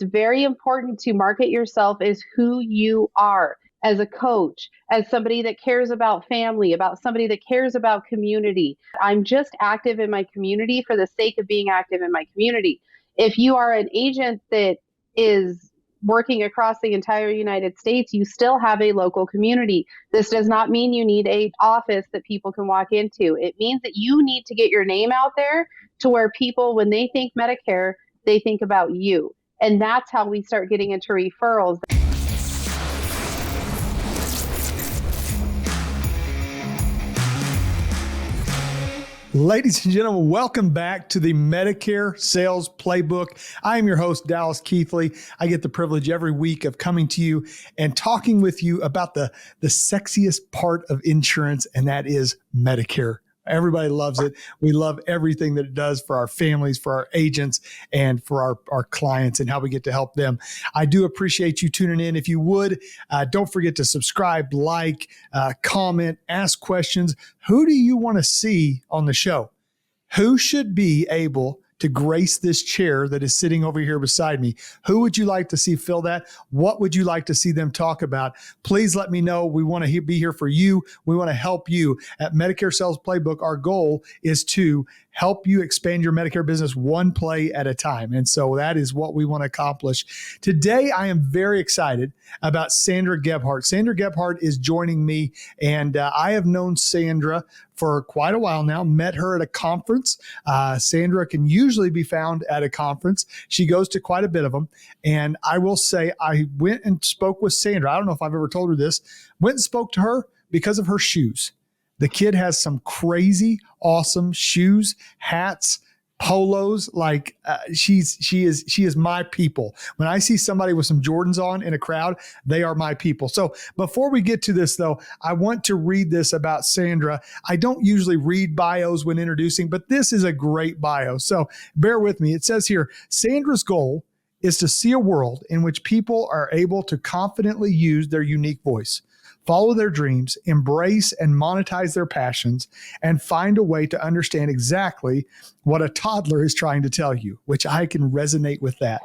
it's very important to market yourself as who you are, as a coach, as somebody that cares about family, about somebody that cares about community. I'm just active in my community for the sake of being active in my community. If you are an agent that is working across the entire United States, you still have a local community. This does not mean you need an office that people can walk into. It means that you need to get your name out there to where people, when they think Medicare, they think about you. And that's how we start getting into referrals. Ladies and gentlemen, welcome back to the Medicare Sales Playbook. I am your host, Dallas Keithley. I get the privilege every week of coming to you and talking with you about the sexiest part of insurance, and that is Medicare. Everybody loves it. We love everything that it does for our families, for our agents, and for our clients and how we get to help them. I do appreciate you tuning in. If you would, don't forget to subscribe, like, comment, ask questions. Who do you want to see on the show? Who should be able to grace this chair that is sitting over here beside me? Who would you like to see fill that? What would you like to see them talk about? Please let me know. We want to be here for you. We want to help you. At Medicare Sales Playbook, our goal is to help you expand your Medicare business one play at a time. And so that is what we want to accomplish. Today, I am very excited about Sandra Gebhardt. Sandra Gebhardt is joining me, and I have known Sandra for quite a while now, met her at a conference. Sandra can usually be found at a conference. She goes to quite a bit of them. And I will say, I went and spoke with Sandra. I don't know if I've ever told her this. Went and spoke to her because of her shoes. The kid has some crazy, awesome shoes, hats, polos. Like she is my people. When I see somebody with some Jordans on in a crowd, they are my people. So before we get to this though, I want to read this about Sandra. I don't usually read bios when introducing, but this is a great bio. So bear with me. It says here, Sandra's goal is to see a world in which people are able to confidently use their unique voice, follow their dreams, embrace and monetize their passions, and find a way to understand exactly what a toddler is trying to tell you, which I can resonate with that.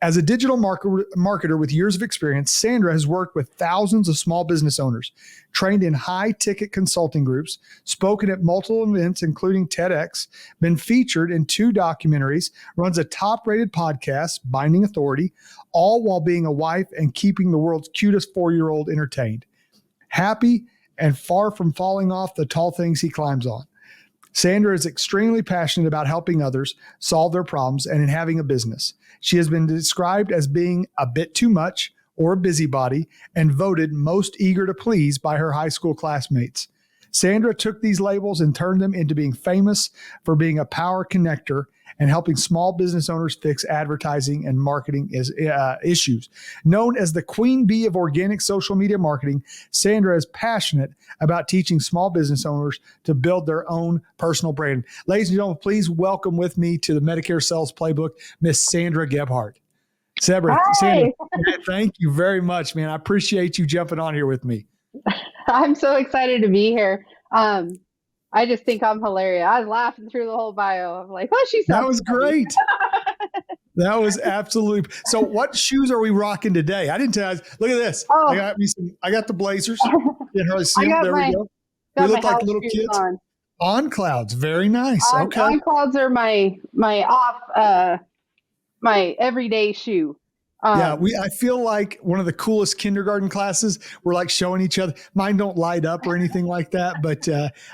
As a digital marketer with years of experience, Sandra has worked with thousands of small business owners, trained in high-ticket consulting groups, spoken at multiple events, including TEDx, been featured in 2 documentaries, runs a top-rated podcast, Binding Authority, all while being a wife and keeping the world's cutest 4-year-old entertained. Happy and far from falling off the tall things he climbs on. Sandra is extremely passionate about helping others solve their problems and in having a business. She has been described as being a bit too much or a busybody and voted most eager to please by her high school classmates. Sandra took these labels and turned them into being famous for being a power connector and helping small business owners fix advertising and marketing issues. Known as the queen bee of organic social media marketing, Sandra is passionate about teaching small business owners to build their own personal brand. Ladies and gentlemen, please welcome with me to the Medicare Sales Playbook, Miss Sandra Gebhardt. Sandra, thank you very much, man. I appreciate you jumping on here with me. I'm so excited to be here. I just think I'm hilarious. I was laughing through the whole bio. I'm like, oh, she's that was great. That was absolutely. So what shoes are we rocking today? I didn't tell you. Look at this. Oh. I got the Blazers. You know, see them? There we go. We look like little kids. On clouds. Very nice. Okay. On clouds are my everyday shoe. I feel like one of the coolest kindergarten classes. We're like showing each other. Mine don't light up or anything like that, but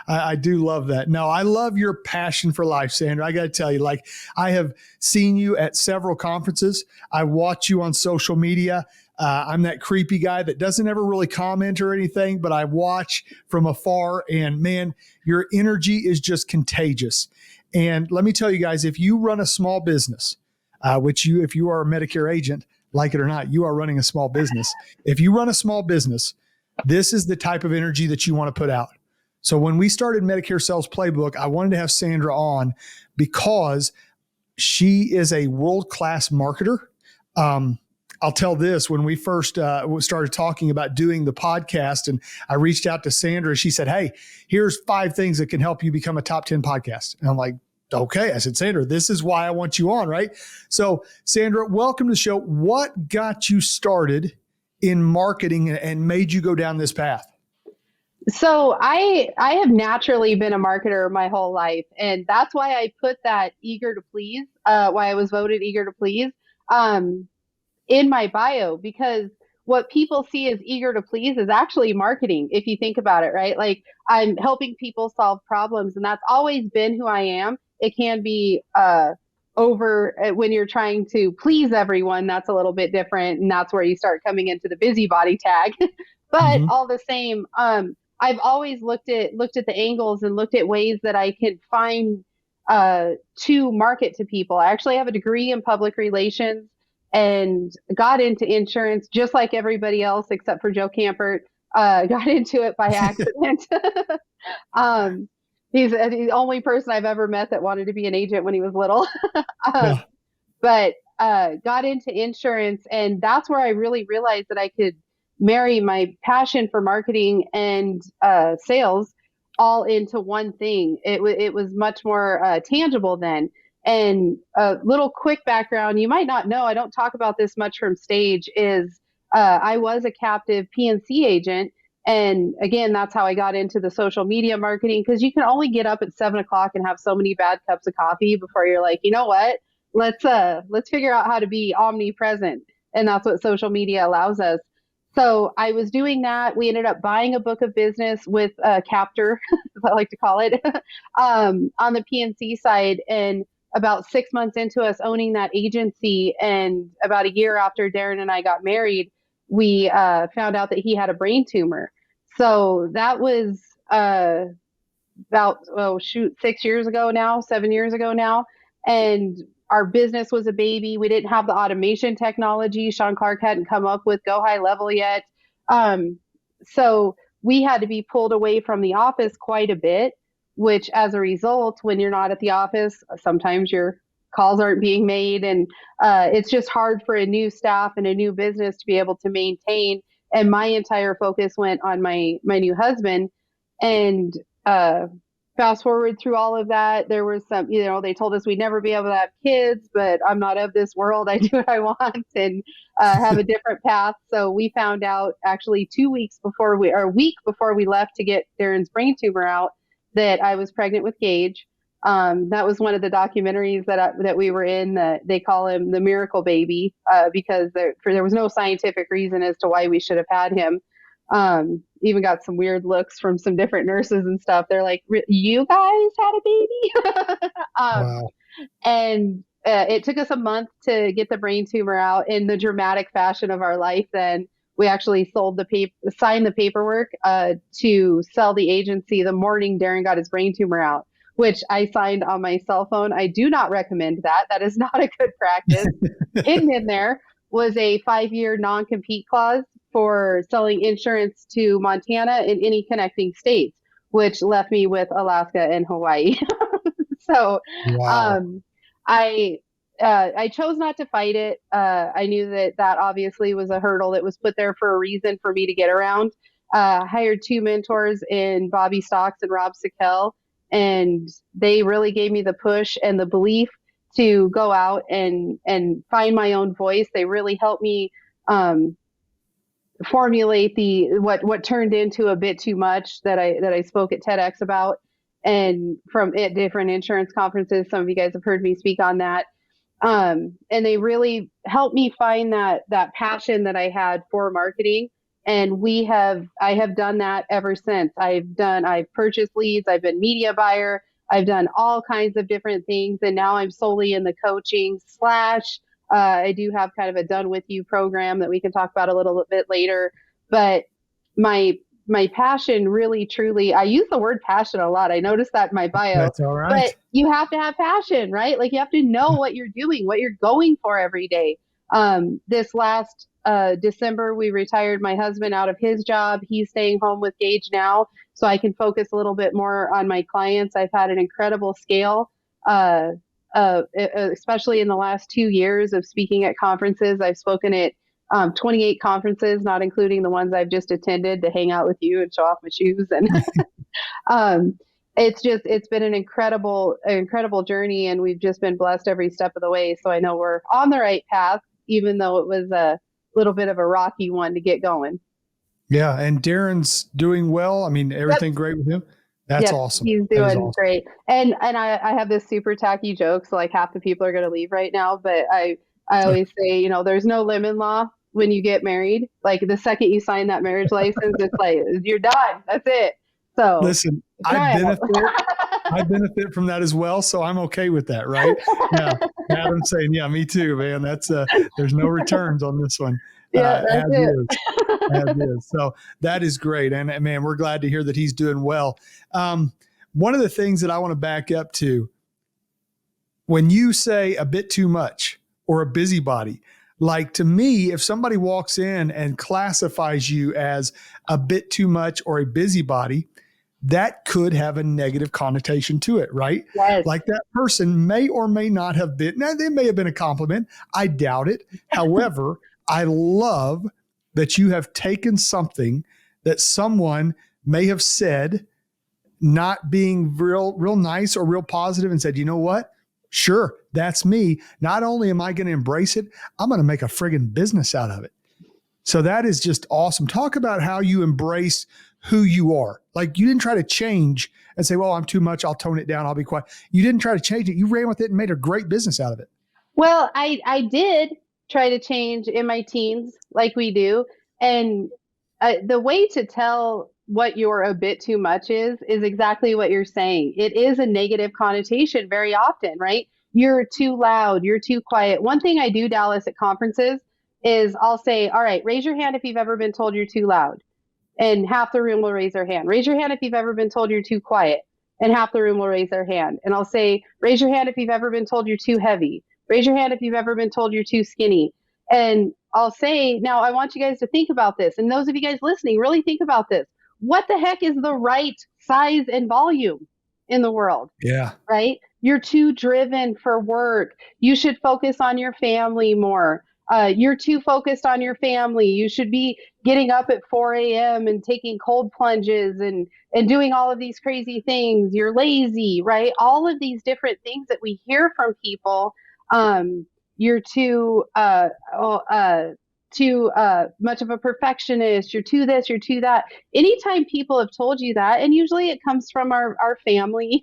I do love that. No, I love your passion for life, Sandra. I got to tell you, like I have seen you at several conferences. I watch you on social media. I'm that creepy guy that doesn't ever really comment or anything, but I watch from afar and man, your energy is just contagious. And let me tell you guys, if you run a small business, if you are a Medicare agent, like it or not, you are running a small business. If you run a small business, this is the type of energy that you want to put out. So when we started Medicare Sales Playbook, I wanted to have Sandra on because she is a world-class marketer. I'll tell this, when we first started talking about doing the podcast and I reached out to Sandra, she said, hey, here's 5 things that can help you become a top 10 podcast. And I'm like, Okay. I said, Sandra, this is why I want you on, right? So, Sandra, welcome to the show. What got you started in marketing and made you go down this path? So I have naturally been a marketer my whole life, and that's why I put that eager to please, why I was voted eager to please, um, in my bio, because what people see as eager to please is actually marketing, if you think about it, right? Like, I'm helping people solve problems, and that's always been who I am. It can be over when you're trying to please everyone, that's a little bit different, and that's where you start coming into the busybody tag. But Mm-hmm. all the same, I've always looked at the angles and looked at ways that I could find to market to people. I actually have a degree in public relations and got into insurance just like everybody else except for Joe Campert. Got into it by accident. um, he's the only person I've ever met that wanted to be an agent when he was little. um, Yeah. but got into insurance, and that's where I really realized that I could marry my passion for marketing and sales all into one thing. It was much more tangible then. And a little quick background, you might not know, I don't talk about this much from stage, is I was a captive PNC agent. And again, that's how I got into the social media marketing, because you can only get up at 7 o'clock and have so many bad cups of coffee before you're like, you know what? Let's figure out how to be omnipresent. And that's what social media allows us. So I was doing that. We ended up buying a book of business with a captor, as I like to call it, on the PNC side. And about 6 months into us owning that agency, and about a year after Darren and I got married, we found out that he had a brain tumor. So that was about, oh shoot, 6 years ago now, 7 years ago now. And our business was a baby. We didn't have the automation technology. Sean Clark hadn't come up with Go High Level yet. Um, so we had to be pulled away from the office quite a bit, which as a result, when you're not at the office, sometimes your calls aren't being made. And it's just hard for a new staff and a new business to be able to maintain. And my entire focus went on my new husband. And uh, fast forward through all of that, there was some, they told us we'd never be able to have kids, but I'm not of this world. I do what I want and have a different path. So we found out actually 2 weeks before or a week before we left to get Darren's brain tumor out, that I was pregnant with Gage. That was one of the documentaries that we were in. That they call him the miracle baby, because there was no scientific reason as to why we should have had him. Even got some weird looks from some different nurses and stuff. They're like, "You guys had a baby?" Wow. And it took us a month to get the brain tumor out in the dramatic fashion of our life. Then we actually signed the paperwork to sell the agency the morning Darren got his brain tumor out, which I signed on my cell phone. I do not recommend that. That is not a good practice. Hidden in there was a 5-year non-compete clause for selling insurance to Montana and any connecting states, which left me with Alaska and Hawaii. So Wow. um, I chose not to fight it. I knew that obviously was a hurdle that was put there for a reason for me to get around. Hired two mentors in Bobby Stocks and Rob Sikel, and they really gave me the push and the belief to go out and find my own voice. They really helped me formulate what turned into a bit too much that I spoke at TEDx about, and from at different insurance conferences. Some of you guys have heard me speak on that. And they really helped me find that passion that I had for marketing. And I have done that ever since. I've purchased leads, I've been media buyer, I've done all kinds of different things. And now I'm solely in the coaching slash, I do have kind of a done with you program that we can talk about a little bit later. But my, my passion really, truly, I use the word passion a lot. I noticed that in my bio, That's all right. but you have to have passion, right? Like, you have to know what you're doing, what you're going for every day. This last December, we retired my husband out of his job. He's staying home with Gage now, so I can focus a little bit more on my clients. I've had an incredible scale, especially in the last 2 years of speaking at conferences. I've spoken at 28 conferences, not including the ones I've just attended to hang out with you and show off my shoes. And um, it's been an incredible journey, and we've just been blessed every step of the way. So I know we're on the right path, even though it was a little bit of a rocky one to get going. Yeah. And Darren's doing well. I mean, Yep. everything great with him. That's Yep. awesome. He's That is doing awesome. great. And I have this super tacky joke, so like half the people are gonna leave right now, but I always say, there's no lemon law when you get married. Like the second you sign that marriage license, it's like you're done. That's it. So Listen, try out. I benefit from that as well. So I'm okay with that. Right. Yeah. Adam's saying, yeah, me too, man. That's there's no returns on this one. Yeah, that's As it. is. As is. So that is great. And man, we're glad to hear that he's doing well. One of the things that I want to back up to, when you say a bit too much or a busybody, like to me, if somebody walks in and classifies you as a bit too much or a busybody, that could have a negative connotation to it, right? Yes. Like that person may or may not have been, now they may have been a compliment. I doubt it. However, I love that you have taken something that someone may have said, not being real nice or real positive, and said, you know what? Sure, that's me. Not only am I going to embrace it, I'm going to make a friggin' business out of it. So that is just awesome. Talk about how you embrace who you are. Like you didn't try to change and say, well, I'm too much. I'll tone it down. I'll be quiet. You didn't try to change it. You ran with it and made a great business out of it. Well, I did try to change in my teens, like we do, and the way to tell what you're a bit too much is exactly what you're saying. It is a negative connotation very often, right? You're too loud, you're too quiet. One thing I do, Dallas, at conferences is I'll say, all right, raise your hand if you've ever been told you're too loud. And half the room will raise their hand. Raise your hand if you've ever been told you're too quiet. And half the room will raise their hand. And I'll say, raise your hand if you've ever been told you're too heavy. Raise your hand if you've ever been told you're too skinny. And I'll say, now I want you guys to think about this. And those of you guys listening, really think about this. What the heck is the right size and volume in the world? Yeah. Right? You're too driven for work. You should focus on your family more. You're too focused on your family. You should be getting up at 4 a.m. and taking cold plunges and doing all of these crazy things. You're lazy, right? All of these different things that we hear from people. You're too much of a perfectionist. You're too this, you're too that. Anytime people have told you that, and usually it comes from our family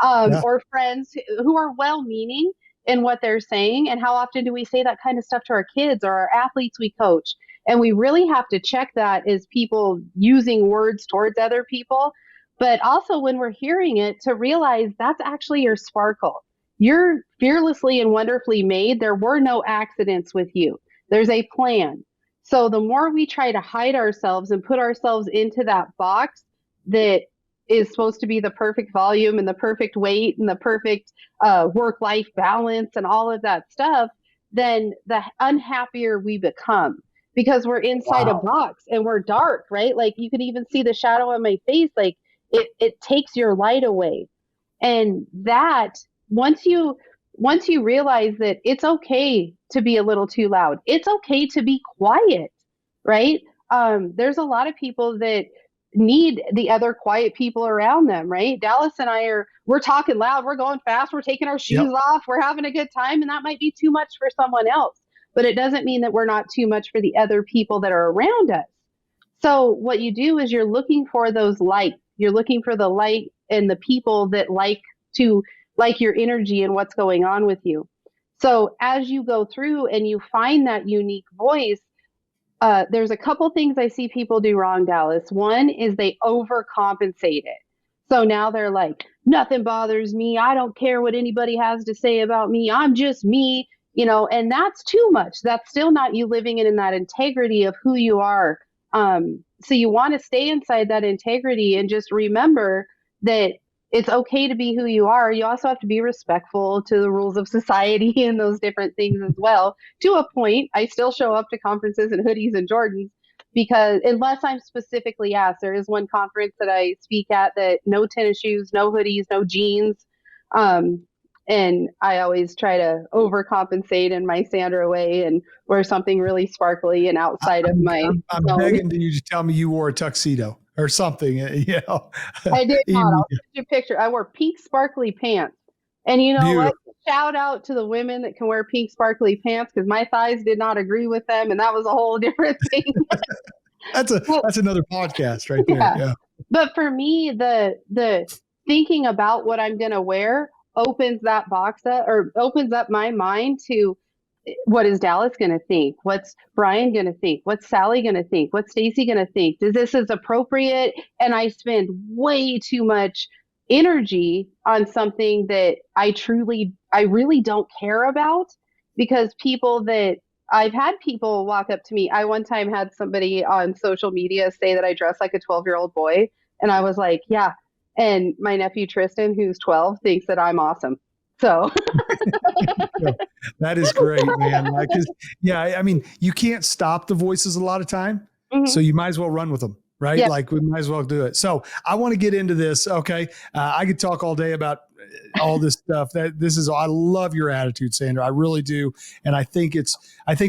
Yeah. or friends who are well meaning in what they're saying. And how often do we say that kind of stuff to our kids or our athletes we coach? And we really have to check that as people using words towards other people. But also when we're hearing it, to realize that's actually your sparkle. You're fearlessly and wonderfully made. There were no accidents with you. There's a plan. So the more we try to hide ourselves and put ourselves into that box that is supposed to be the perfect volume and the perfect weight and the perfect work-life balance and all of that stuff, then the unhappier we become because we're inside a Wow. box and we're dark, right? Like you can even see the shadow on my face. Like it takes your light away. And that once you realize that it's okay to be a little too loud, it's okay to be quiet, right? There's a lot of people that need the other quiet people around them, right? Dallas and we're talking loud, we're going fast, we're taking our shoes Yep. off, we're having a good time, and that might be too much for someone else. But it doesn't mean that we're not too much for the other people that are around us. So what you do is you're looking for those lights. You're looking for the light and the people that to like your energy and what's going on with you. So as you go through and you find that unique voice, there's a couple things I see people do wrong, Dallas. One is they overcompensate it. So now they're like, nothing bothers me. I don't care what anybody has to say about me. I'm just me, and that's too much. That's still not you living in that integrity of who you are. So you want to stay inside that integrity and just remember that it's okay to be who you are. You also have to be respectful to the rules of society and those different things as well. To a point, I still show up to conferences in hoodies and Jordans because unless I'm specifically asked, there is one conference that I speak at that no tennis shoes, no hoodies, no jeans. And I always try to overcompensate in my Sandra way and wear something really sparkly and outside of my I'm zone. begging you to tell me you wore a tuxedo. or something, I did not. Even I'll send you a picture. I wore pink sparkly pants. And you know what? beautiful. Shout out to the women that can wear pink sparkly pants because my thighs did not agree with them. And that was a whole different thing. But, That's another podcast right there. yeah. Yeah. But for me, the thinking about what I'm going to wear opens that box up or opens up my mind to what is Dallas going to think? What's Brian going to think? What's Sally going to think? What's Stacy going to think? Does this is appropriate? And I spend way too much energy on something that I really don't care about because I've had people walk up to me. I one time had somebody on social media say that I dress like a 12-year-old boy. And I was like, yeah. And my nephew Tristan, who's 12, thinks that I'm awesome. So Yeah, that is great, man. Like, I mean, you can't stop the voices a lot of time, so mhm. you might as well run with them, right? Yeah. Like, we might as well do it. So, I want to get into this. Okay, I could talk all day about all this stuff. I love your attitude, Sandra. I really do, and I think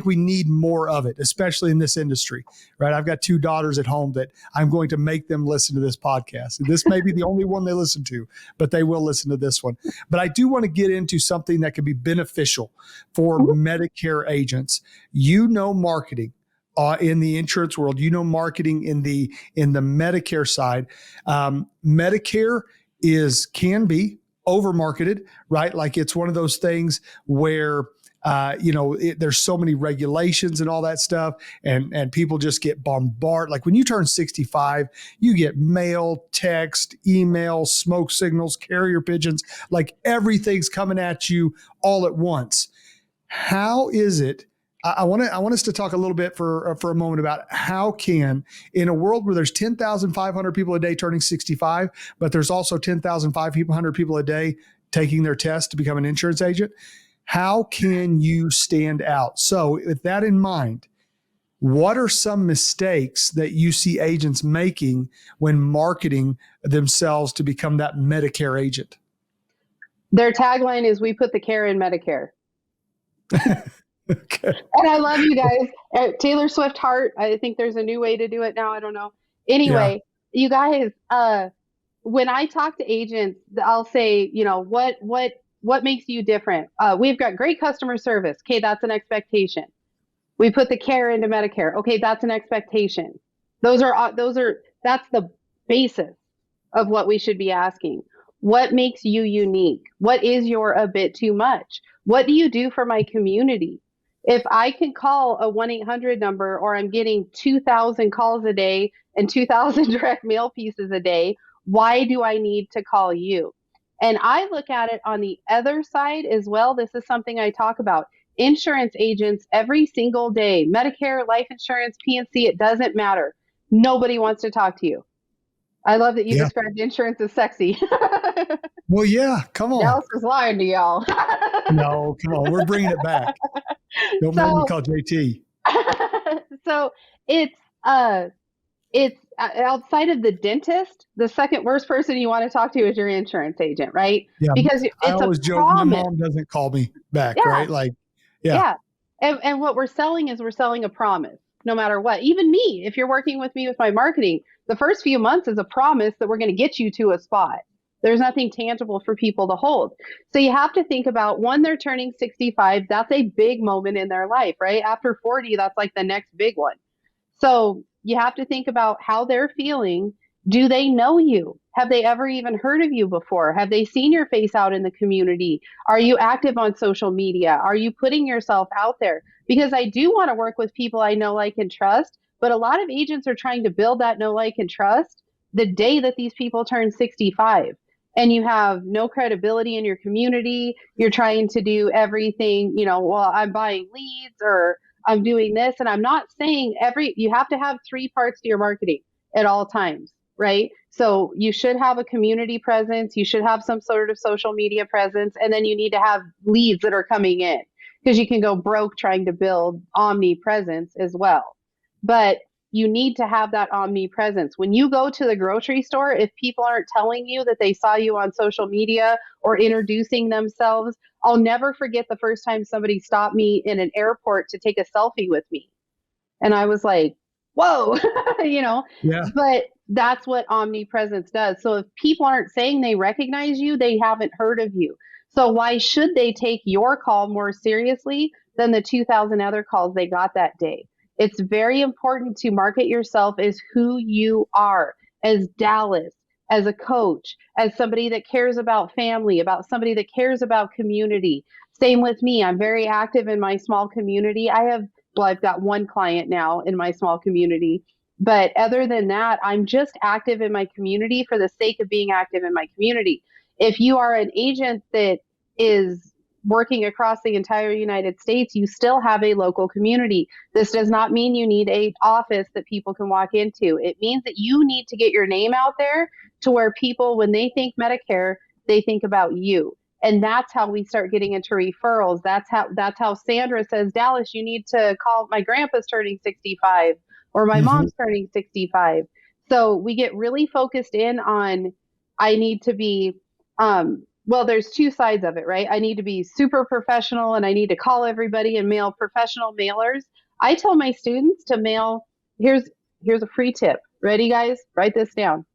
we need more of it, especially in this industry, right? I've got 2 daughters at home that I'm going to make them listen to this podcast. And this may be the only one they listen to, but they will listen to this one. But I do want to get into something that can be beneficial for Mhm. Medicare agents. Marketing in the insurance world, marketing in the Medicare side. Medicare can be over marketed, right? Like, it's one of those things where there's so many regulations and all that stuff, and people just get bombarded. Like, when you turn 65, you get mail, text, email, smoke signals, carrier pigeons, like everything's coming at you all at once. How is it? I want us to talk a little bit for a moment about how can, in a world where there's 10,500 people a day turning 65, but there's also 10,500 people a day taking their test to become an insurance agent, how can you stand out? So, with that in mind, what are some mistakes that you see agents making when marketing themselves to become that Medicare agent? Their tagline is "We put the care in Medicare." Okay. And I love you guys. Taylor Swift Heart. I think there's a new way to do it now. I don't know. Yeah. Anyway, you guys, when I talk to agents, I'll say, what makes you different? We've got great customer service. Okay, that's an expectation. We put the care into Medicare. Okay, that's an expectation. That's the basis of what we should be asking. What makes you unique? What is your a bit too much? What do you do for my community? If I can call a 1-800 number or I'm getting 2,000 calls a day and 2,000 direct mail pieces a day, why do I need to call you? And I look at it on the other side as well. This is something I talk about. Insurance agents every single day, Medicare, life insurance, PNC, it doesn't matter. Nobody wants to talk to you. I love that you Yeah. described insurance as sexy. Well, yeah. Come on. Dallas is lying to y'all. No, come on. We're bringing it back. Don't make me so, call JT. so it's outside of the dentist. The second worst person you want to talk to is your insurance agent, right? Yeah. Because I it's a always joke my promise. mom doesn't call me back, Yeah, right? Like, yeah. yeah. And what we're selling is we're selling a promise, no matter what. Even me, if you're working with me with my marketing, the first few months is a promise that we're going to get you to a spot. There's nothing tangible for people to hold. So you have to think about when they're turning 65, that's a big moment in their life, right? After 40, that's like the next big one. So you have to think about how they're feeling. Do they know you? Have they ever even heard of you before? Have they seen your face out in the community? Are you active on social media? Are you putting yourself out there? Because I do want to work with people I know, like, and trust, but a lot of agents are trying to build that know, like, and trust the day that these people turn 65. And you have no credibility in your community. You're trying to do everything, well, I'm buying leads or I'm doing this. And I'm not saying you have to have 3 parts to your marketing at all times, right? So you should have a community presence. You should have some sort of social media presence. And then you need to have leads that are coming in because you can go broke trying to build omnipresence as well. But you need to have that omnipresence. When you go to the grocery store, if people aren't telling you that they saw you on social media or introducing themselves, I'll never forget the first time somebody stopped me in an airport to take a selfie with me. And I was like, whoa, you know, Yeah. but that's what omnipresence does. So if people aren't saying they recognize you, they haven't heard of you. So why should they take your call more seriously than the 2,000 other calls they got that day? It's very important to market yourself as who you are, as Dallas, as a coach, as somebody that cares about family, about somebody that cares about community. Same with me. I'm very active in my small community. I've got one client now in my small community. But other than that, I'm just active in my community for the sake of being active in my community. If you are an agent that is working across the entire United States, you still have a local community. This does not mean you need an office that people can walk into. It means that you need to get your name out there to where people, when they think Medicare, they think about you. And that's how we start getting into referrals. That's how Sandra says, Dallas, you need to call, my grandpa's turning 65 or my Hmm. mom's turning 65. So we get really focused in on, I need to be, well, there's two sides of it, right? I need to be super professional and I need to call everybody and mail professional mailers. I tell my students to mail, here's here's a free tip. Ready, guys? Write this down.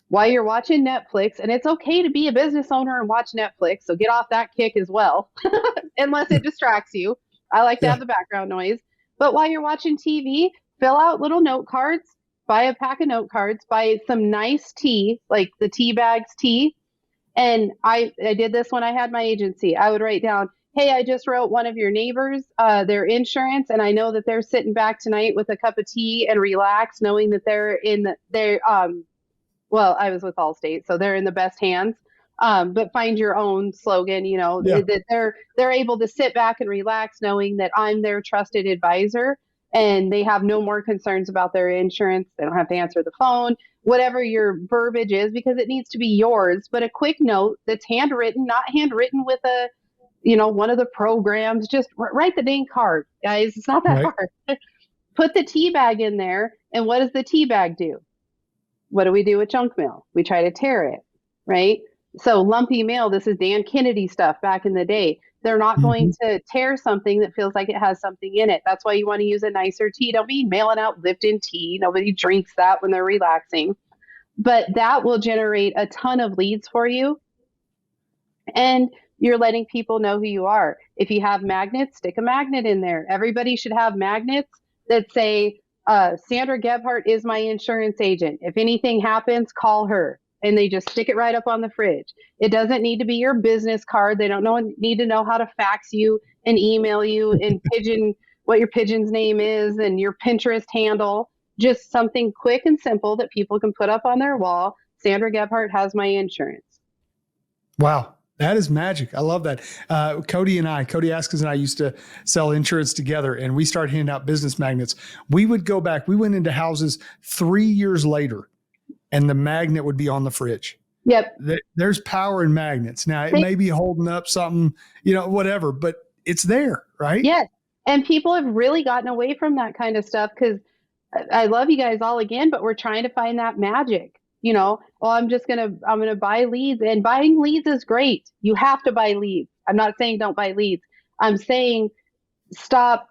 While you're watching Netflix, and it's okay to be a business owner and watch Netflix, so get off that kick as well, unless it distracts you. I like to Yeah. have the background noise. But while you're watching TV, fill out little note cards, buy a pack of note cards, buy some nice tea, like the tea bags tea. And I did this when I had my agency. I would write down, hey, I just wrote one of your neighbors, their insurance, and I know that they're sitting back tonight with a cup of tea and relax, knowing that well, I was with Allstate, so they're in the best hands. But find your own slogan, Yeah. that they're able to sit back and relax knowing that I'm their trusted advisor and they have no more concerns about their insurance. They don't have to answer the phone, whatever your verbiage is, because it needs to be yours. But a quick note that's handwritten, not handwritten with one of the programs. Just write the dang card, guys. It's not that Right. hard. Put the tea bag in there. And what does the tea bag do? What do we do with junk mail? We try to tear it, right? So lumpy mail, this is Dan Kennedy stuff back in the day. They're not going Hmm. to tear something that feels like it has something in it. That's why you want to use a nicer tea. Don't be mailing out Lipton tea. Nobody drinks that when they're relaxing. But that will generate a ton of leads for you. And you're letting people know who you are. If you have magnets, stick a magnet in there. Everybody should have magnets that say, Sandra Gebhardt is my insurance agent. If anything happens, call her. And they just stick it right up on the fridge. It doesn't need to be your business card. They don't need to know how to fax you and email you and pigeon what your pigeon's name is and your Pinterest handle. Just something quick and simple that people can put up on their wall. Sandra Gebhardt has my insurance. Wow. That is magic. I love that. Cody Askins and I used to sell insurance together, and we started handing out business magnets. We would go back. We went into houses 3 years later, and the magnet would be on the fridge. Yep. There's power in magnets. Now, it may be holding up something, whatever, but it's there, right? Yes. And people have really gotten away from that kind of stuff because I love you guys all again, but we're trying to find that magic. Well, I'm gonna buy leads, and buying leads is great. You have to buy leads. I'm not saying don't buy leads. I'm saying stop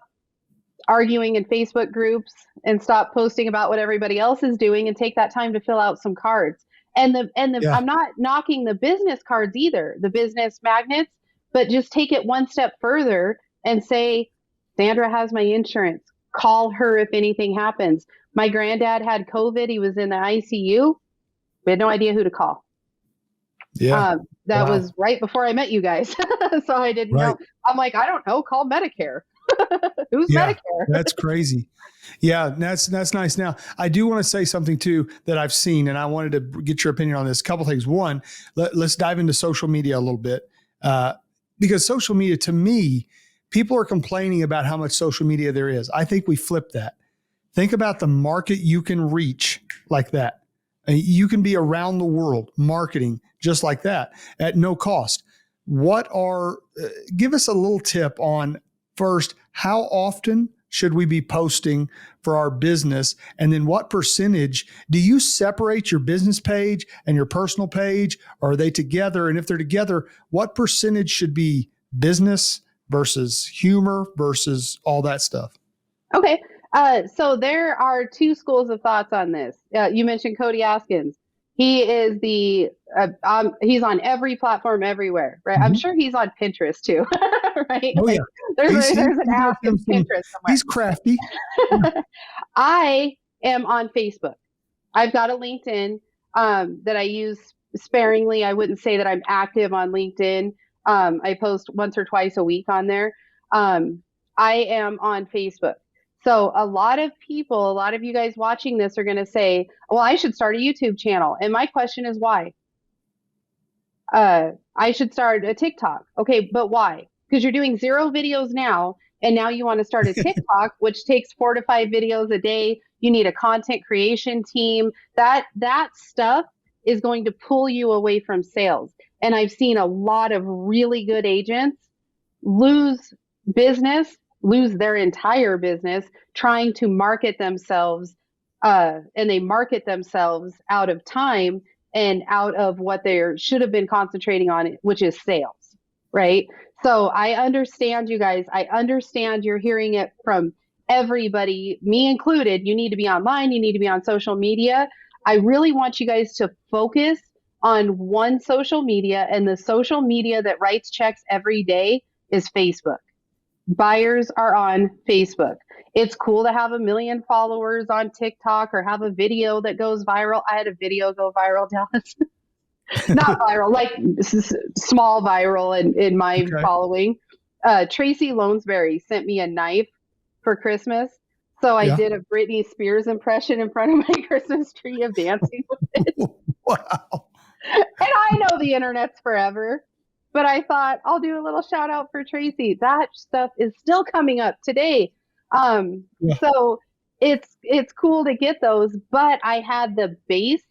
arguing in Facebook groups and stop posting about what everybody else is doing and take that time to fill out some cards. And Yeah. I'm not knocking the business cards either, the business magnets, but just take it one step further and say, Sandra has my insurance. Call her if anything happens. My granddad had COVID. He was in the ICU. We had no idea who to call. Yeah. That Wow. was right before I met you guys. So I didn't Right. know. I'm like, I don't know, call Medicare. Who's Yeah. Medicare? That's crazy. Yeah, that's nice. Now, I do want to say something too that I've seen, and I wanted to get your opinion on this. A couple things. One, let's dive into social media a little bit, because social media, to me, people are complaining about how much social media there is. I think we flip that. Think about the market you can reach like that. You can be around the world marketing just like that at no cost. Give us a little tip on first, how often should we be posting for our business? And then what percentage do you separate your business page and your personal page? Or are they together? And if they're together, what percentage should be business versus humor versus all that stuff? Okay. So there are two schools of thoughts on this. You mentioned Cody Askins. He is he's on every platform everywhere, right? I'm Mhm. sure he's on Pinterest too, right? Oh Like yeah, there's an he does Askins Pinterest he's crafty. Yeah. somewhere. I am on Facebook. I've got a LinkedIn that I use sparingly. I wouldn't say that I'm active on LinkedIn. I post once or twice a week on there. Um, I am on Facebook. So a lot of people, a lot of you guys watching this are going to say, well, I should start a YouTube channel. And my question is why? I should start a TikTok. Okay, but why? Because you're doing 0 videos now, and now you want to start a TikTok, which takes 4 to 5 videos a day. You need a content creation team. That stuff is going to pull you away from sales. And I've seen a lot of really good agents lose business, lose their entire business trying to market themselves, and they market themselves out of time and out of what they should have been concentrating on, which is sales, right? So I understand you guys. I understand you're hearing it from everybody, me included. You need to be online. You need to be on social media. I really want you guys to focus on one social media, and the social media that writes checks every day is Facebook. Buyers are on Facebook. It's cool to have 1 million followers on TikTok or have a video that goes viral. I had a video go viral, Dallas. Not viral, like small viral in my Okay. following. Tracy Lonesberry sent me a knife for Christmas. So I Yeah. did a Britney Spears impression in front of my Christmas tree of dancing with it. Wow. And I know the internet's forever, but I thought I'll do a little shout out for Tracy. That stuff is still coming up today. Yeah. So it's cool to get those, but I had the base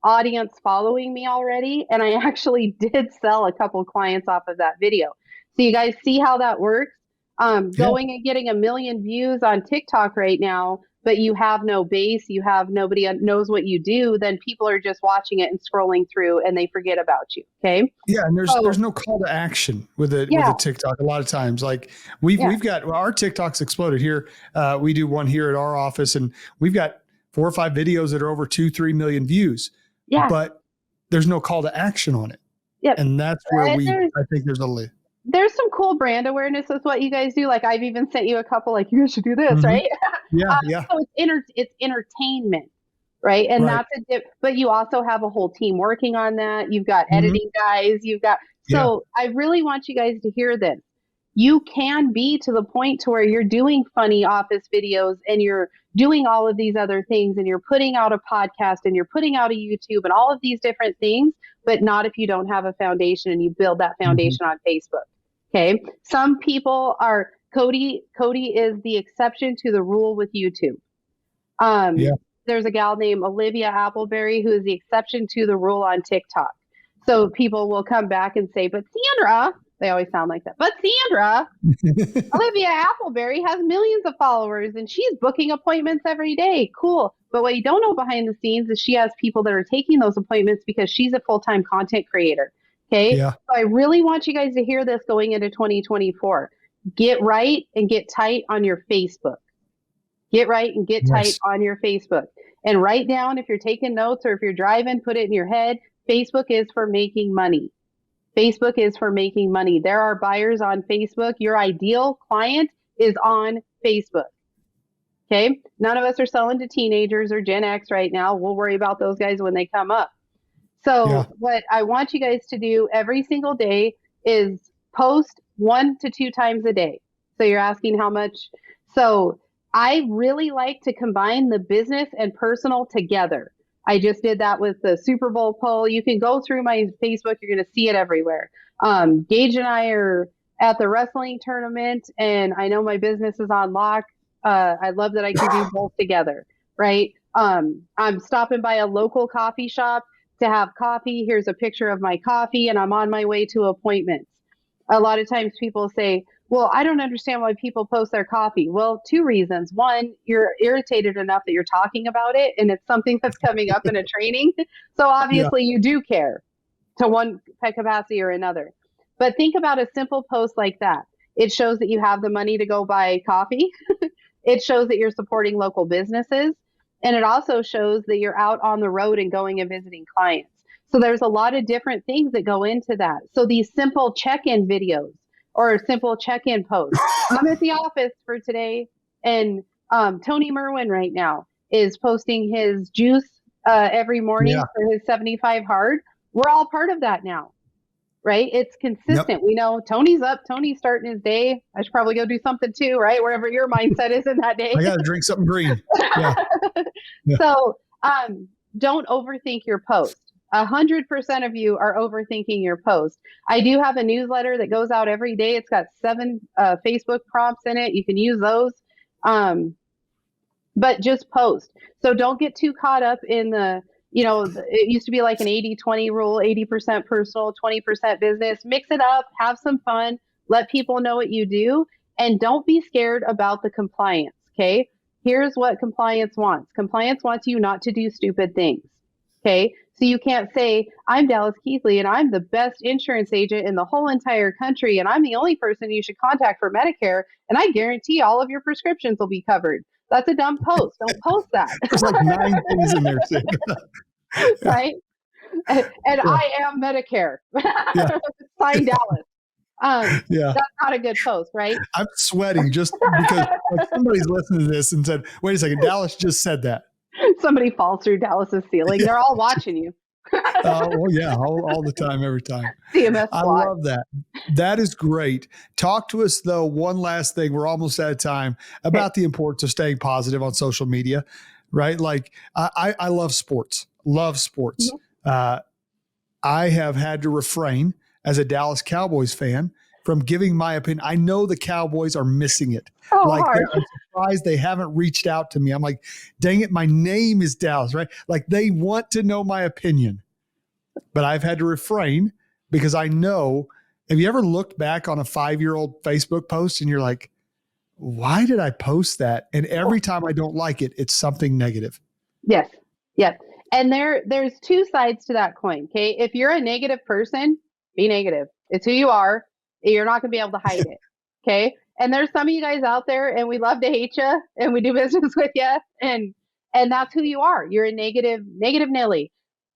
audience following me already, and I actually did sell a couple clients off of that video. So you guys see how that works? Yeah. Going and getting 1 million views on TikTok right now, but you have no base, you have nobody knows what you do, then people are just watching it and scrolling through and they forget about you. Okay. Yeah, and there's So no call to action with yeah, a TikTok. A lot of times, like we've got our TikToks exploded here. We do one here at our office, and we've got 4 or 5 videos that are over 2-3 million views, yeah, but there's no call to action on it, yep. and that's where And I think there's a li- there's some cool brand awareness with what you guys do. Like I've even sent you a couple, like you guys should do this, Mhm. right? Yeah, yeah, So it's entertainment, right? And right. that's but you also have a whole team working on that. You've got Mhm. editing guys, you've got, Yeah, so I really want you guys to hear this. You can be to the point to where you're doing funny office videos and you're doing all of these other things and you're putting out a podcast and you're putting out a YouTube and all of these different things, but not if you don't have a foundation and you build that Mhm. foundation on Facebook. Okay. Some people are Cody is the exception to the rule with YouTube. Yeah. There's a gal named Olivia Appleberry who is the exception to the rule on TikTok. So people will come back and say, but Sandra, they always sound like that. But Sandra, Olivia Appleberry has millions of followers and she's booking appointments every day. Cool. But what you don't know behind the scenes is she has people that are taking those appointments because she's a full-time content creator. Okay. Yeah. So I really want you guys to hear this going into 2024. Get right and get tight on your Facebook. Get right and get tight Yes. on your Facebook. And write down, if you're taking notes or if you're driving, put it in your head. Facebook is for making money. Facebook is for making money. There are buyers on Facebook. Your ideal client is on Facebook. Okay. None of us are selling to teenagers or Gen X right now. We'll worry about those guys when they come up. Yeah. So, what I want you guys to do every single day is post 1 to 2 times a day. So, you're asking how much. So, I really like to combine the business and personal together. I just did that with the Super Bowl poll. You can go through my Facebook, you're going to see it everywhere. Gage and I are at the wrestling tournament, and I know my business is on lock. I love that I can do both together, right? I'm stopping by a local coffee shop to have coffee. Here's a picture of my coffee, and I'm on my way to appointments. A lot of times people say, well, I don't understand why people post their coffee. Well, 2 reasons. One, you're irritated enough that you're talking about it, and it's something that's coming up in a training. So Yeah. obviously you do care to one capacity or another. But think about a simple post like that. It shows that you have the money to go buy coffee. It shows that you're supporting local businesses. And it also shows that you're out on the road and going and visiting clients. So there's a lot of different things that go into that. So these simple check-in videos or simple check-in posts. I'm at the office for today, and Tony Merwin right now is posting his juice every morning Yeah. for his 75 hard. We're all part of that now, right? It's consistent. Yep. We know Tony's up, Tony's starting his day. I should probably go do something too, right? Wherever your mindset is in that day. I got to drink something green. Yeah. Yeah. So don't overthink your post. 100% of you are overthinking your post. I do have a newsletter that goes out every day. It's got 7 Facebook prompts in it. You can use those. But just post. So don't get too caught up in it used to be like an 80-20 rule, 80% personal, 20% business. Mix it up, have some fun, let people know what you do, and don't be scared about the compliance, okay? Here's what compliance wants. Compliance wants you not to do stupid things, okay? So you can't say, I'm Dallas Keithley and I'm the best insurance agent in the whole entire country and I'm the only person you should contact for Medicare and I guarantee all of your prescriptions will be covered. That's a dumb post. Don't post that. There's like 9 things in there. Right? And Yeah. I am Medicare. Yeah. Sign Dallas. Yeah. That's not a good post, right? I'm sweating just because like somebody's listening to this and said, wait a second, Dallas just said that. Somebody falls through Dallas's ceiling. They're all watching you. Well, yeah, all the time, every time. CMS I SWAT. love that. That is great. Talk to us, though, one last thing. We're almost out of time about the importance of staying positive on social media, right? Like I love sports, Mm-hmm. I have had to refrain as a Dallas Cowboys fan from giving my opinion. I know the Cowboys are missing it. I'm surprised they haven't reached out to me. I'm like, dang it, my name is Dallas, right? Like they want to know my opinion, but I've had to refrain because I know. Have you ever looked back on a 5-year-old Facebook post and you're like, why did I post that? And every time I don't like it, it's something negative. Yes. Yes. And there's 2 sides to that coin. Okay. If you're a negative person, be negative. It's who you are. You're not going to be able to hide it. Okay. And there's some of you guys out there and we love to hate you and we do business with you. And that's who you are. You're a negative Nelly.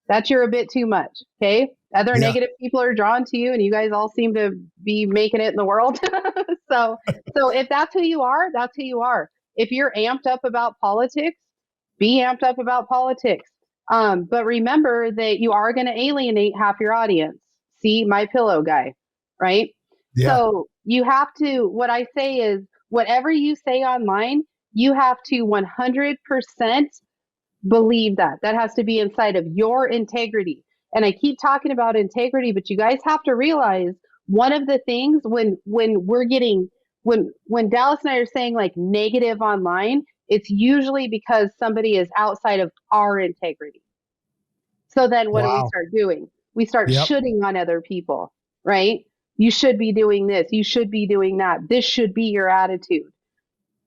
That's you're a bit too much. Okay. Other negative people are drawn to you and you guys all seem to be making it in the world. So if that's who you are, that's who you are. If you're amped up about politics, be amped up about politics. But remember that you are going to alienate half your audience. See, my pillow guy, right? Yeah. So you have to, what I say is whatever you say online, you have to 100% believe that. That has to be inside of your integrity. And I keep talking about integrity, but you guys have to realize one of the things when we're getting, when Dallas and I are saying like negative online, it's usually because somebody is outside of our integrity. So then what do we start doing? We start shooting on other people, right? You should be doing this. You should be doing that. This should be your attitude.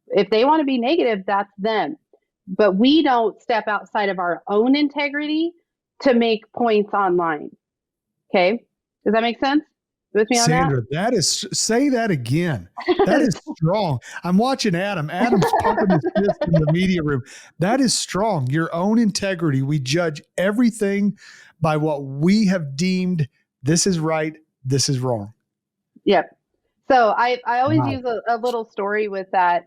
If they want to be negative, that's them. But we don't step outside of our own integrity to make points online. Okay? Does that make sense? With me on Sandra, that is, say that again. That is strong. I'm watching Adam. Adam's pumping his fist in the media room. That is strong. Your own integrity. We judge everything by what we have deemed this is right, this is wrong. Yep. So I always use a little story with that.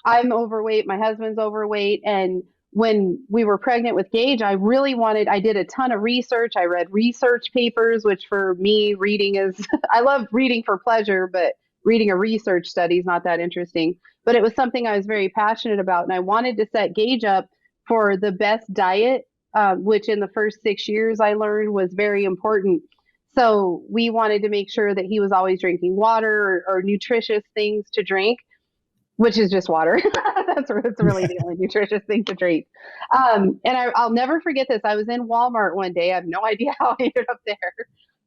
I'm overweight. My husband's overweight. And when we were pregnant with Gage, I did a ton of research. I read research papers, which for me, reading is, I love reading for pleasure, but reading a research study is not that interesting. But it was something I was very passionate about. And I wanted to set Gage up for the best diet, which in the first 6 years I learned was very important. So we wanted to make sure that he was always drinking water or nutritious things to drink, which is just water. That's really the only nutritious thing to drink. And I'll never forget this. I was in Walmart one day. I have no idea how I ended up there.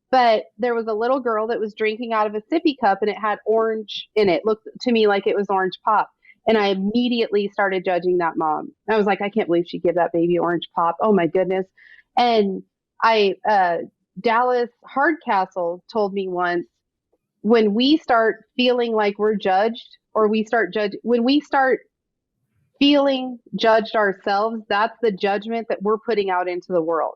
But there was a little girl that was drinking out of a sippy cup and it had orange in it. Looked to me like it was orange pop. And I immediately started judging that mom. I was like, I can't believe she gave that baby orange pop. Oh my goodness. And Dallas Hardcastle told me once, when we start feeling like we're judged or when we start feeling judged ourselves, that's the judgment that we're putting out into the world.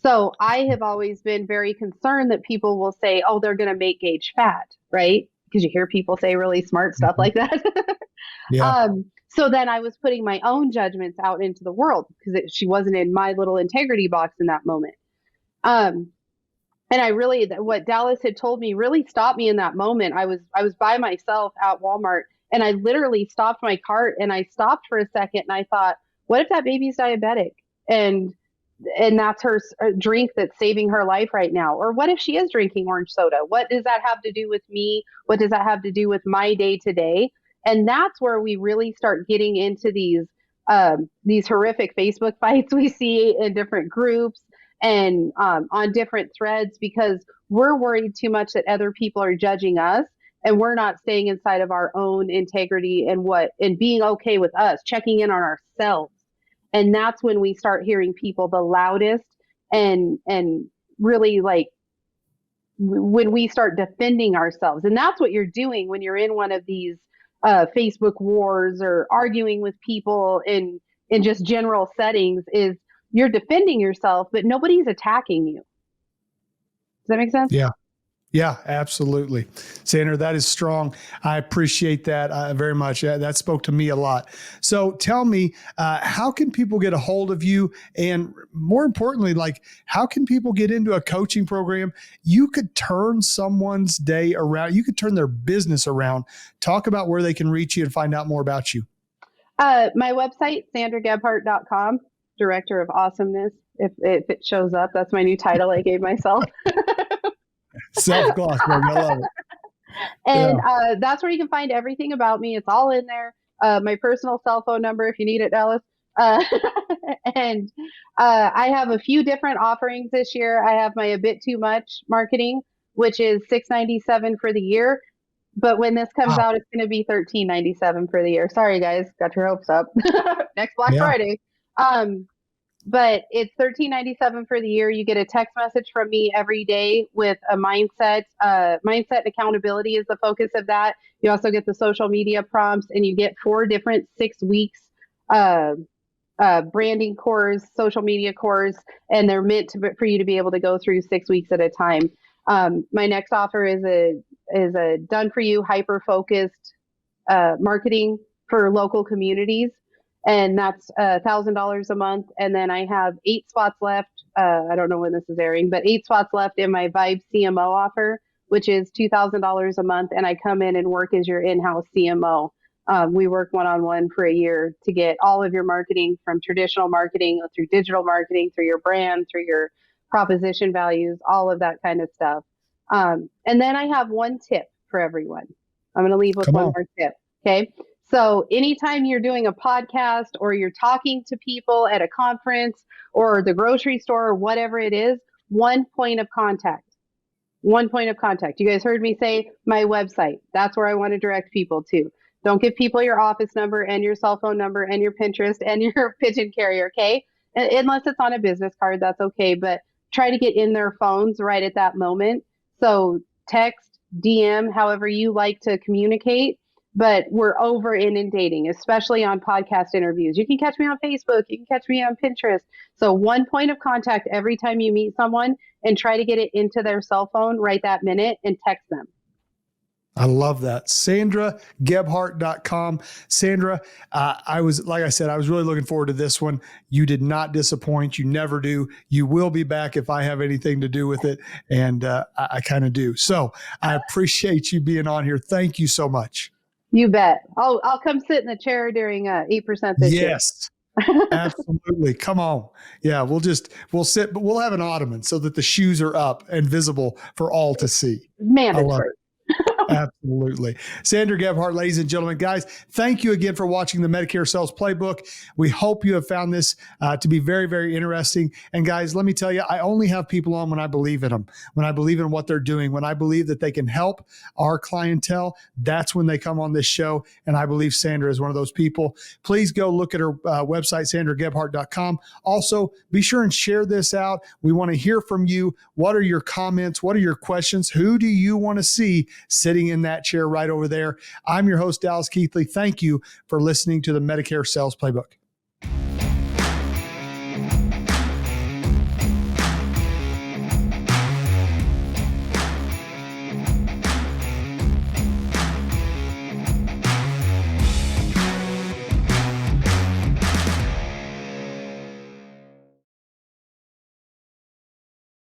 So I have always been very concerned that people will say, oh, they're going to make Gage fat, right? Because you hear people say really smart stuff Mhm. like that. Yeah. So then I was putting my own judgments out into the world because she wasn't in my little integrity box in that moment. Um, and I really, what Dallas had told me really stopped me in that moment. I was by myself at Walmart, and I literally stopped my cart and I stopped for a second and I thought, what if that baby's diabetic? And that's her drink that's saving her life right now. Or what if she is drinking orange soda? What does that have to do with me? What does that have to do with my day to day? And that's where we really start getting into these horrific Facebook fights we see in different groups and on different threads, because we're worried too much that other people are judging us, and we're not staying inside of our own integrity and being okay with us, checking in on ourselves. And that's when we start hearing people the loudest, and really, like, when we start defending ourselves. And that's what you're doing when you're in one of these Facebook wars or arguing with people in just general settings, is you're defending yourself, but nobody's attacking you. Does that make sense? Yeah. Yeah, absolutely. Sandra, that is strong. I appreciate that very much. That spoke to me a lot. So tell me, how can people get a hold of you? And more importantly, like, how can people get into a coaching program? You could turn someone's day around. You could turn their business around. Talk about where they can reach you and find out more about you. My website, sandragebhardt.com, Director of Awesomeness. If it shows up, that's my new title I gave myself. Self-gloss, baby. I love it. And Yeah. that's where you can find everything about me. It's all in there. My personal cell phone number, if you need it, Dallas. Uh, and I have a few different offerings this year. I have my A Bit Too Much marketing, which is $697 for the year. But when this comes Wow. out, it's going to be $1397 for the year. Sorry, guys, got your hopes up. Next Black Yeah. Friday. Um, but it's $1397 for the year. You get a text message from me every day with a mindset. Mindset and accountability is the focus of that. You also get the social media prompts, and you get 4 different 6 weeks uh, branding cores, social media cores, and they're meant for you to be able to go through 6 weeks at a time. My next offer is a done for you, hyper focused marketing for local communities, and that's $1,000 a month. And then I have 8 spots left. I don't know when this is airing, but 8 spots left in my Vibe CMO offer, which is $2,000 a month, and I come in and work as your in-house CMO. We work one-on-one for a year to get all of your marketing, from traditional marketing through digital marketing, through your brand, through your proposition values, all of that kind of stuff. And then I have one tip for everyone. I'm going to leave with Come one on. more tip. Okay. So anytime you're doing a podcast or you're talking to people at a conference or the grocery store or whatever it is, one point of contact. One point of contact. You guys heard me say my website. That's where I want to direct people to. Don't give people your office number and your cell phone number and your Pinterest and your pigeon carrier, okay? Unless it's on a business card, that's okay. But try to get in their phones right at that moment. So text, DM, however you like to communicate. But we're over inundating, especially on podcast interviews. You can catch me on Facebook. You can catch me on Pinterest. So one point of contact every time you meet someone, and try to get it into their cell phone right that minute and text them. I love that. SandraGebhardt.com. Sandra, I was, like I said, I was really looking forward to this one. You did not disappoint. You never do. You will be back if I have anything to do with it. And I kind of do. So I appreciate you being on here. Thank you so much. You bet. I'll come sit in the chair during 8% this year. Yes, absolutely. Come on. Yeah, we'll sit, but we'll have an ottoman so that the shoes are up and visible for all to see. Mandatory. I love it. Absolutely. Sandra Gebhardt, ladies and gentlemen, guys, thank you again for watching the Medicare Sales Playbook. We hope you have found this to be very, very interesting. And guys, let me tell you, I only have people on when I believe in them, when I believe in what they're doing, when I believe that they can help our clientele. That's when they come on this show. And I believe Sandra is one of those people. Please go look at her website, sandragebhardt.com. Also, be sure and share this out. We want to hear from you. What are your comments? What are your questions? Who do you want to see sit sitting in that chair right over there. I'm your host, Dallas Keithley. Thank you for listening to the Medicare Sales Playbook.